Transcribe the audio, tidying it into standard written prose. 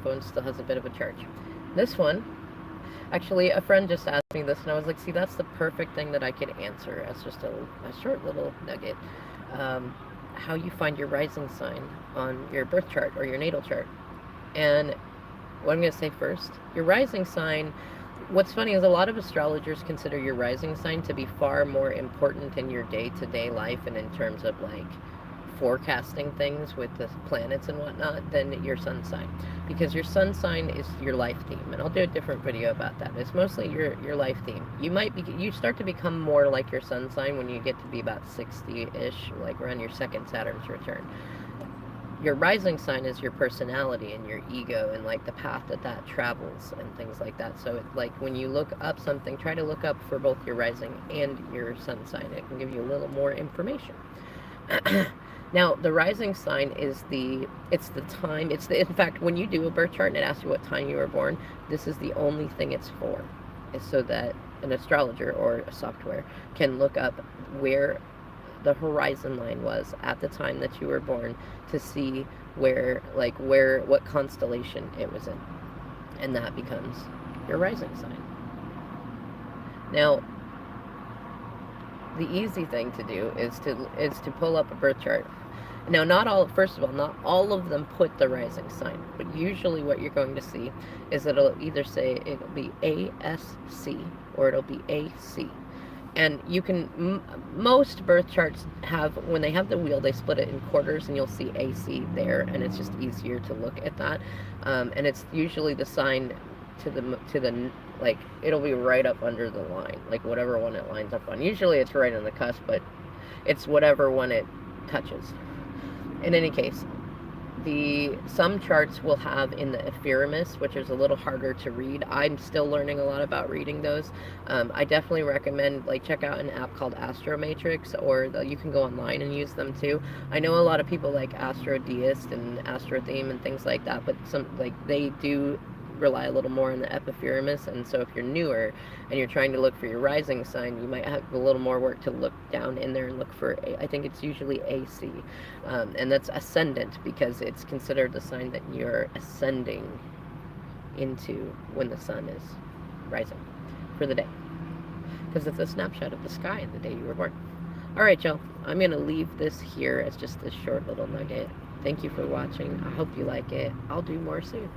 phone still has a bit of a charge. This one, actually, a friend just asked me this, and I was like, see, that's the perfect thing that I could answer as just a short little nugget. Um, how you find your rising sign on your birth chart or your natal chart. And what I'm going to say first, your rising sign, what's funny is a lot of astrologers consider your rising sign to be far more important in your day-to-day life and in terms of like forecasting things with the planets and whatnot than your sun sign, because your sun sign is your life theme, and I'll do a different video about that. It's mostly your life theme. You start to become more like your sun sign when you get to be about 60-ish, like around your second Saturn's return. Your rising sign is your personality and your ego and like the path that travels and things like that. So like when you look up something, try to look up for both your rising and your sun sign. It can give you a little more information. Now, the rising sign is in fact, when you do a birth chart and it asks you what time you were born, this is the only thing it's for, is so that an astrologer or a software can look up where the horizon line was at the time that you were born to see what constellation it was in. And that becomes your rising sign. Now, the easy thing to do is to pull up a birth chart. Now, not all of them put the rising sign, but usually what you're going to see is that it'll either say it'll be ASC or it'll be AC. And you can, most birth charts have, when they have the wheel, they split it in quarters, and you'll see AC there, and it's just easier to look at that. And it's usually the sign to the like, it'll be right up under the line, like whatever one it lines up on. Usually it's right on the cusp, but it's whatever one it touches. In any case, some charts will have in the Ephemeris, which is a little harder to read. I'm still learning a lot about reading those. I definitely recommend, like, check out an app called Astromatrix, or you can go online and use them too. I know a lot of people like AstroDeist and AstroTheme and things like that, but they do rely a little more on the Ephemeris, and so if you're newer and you're trying to look for your rising sign, you might have a little more work to look down in there and look for, I think it's usually AC, and that's ascendant, because it's considered the sign that you're ascending into when the sun is rising for the day, because it's a snapshot of the sky in the day you were born. Alright, y'all, I'm going to leave this here as just this short little nugget. Thank you for watching. I hope you like it. I'll do more soon.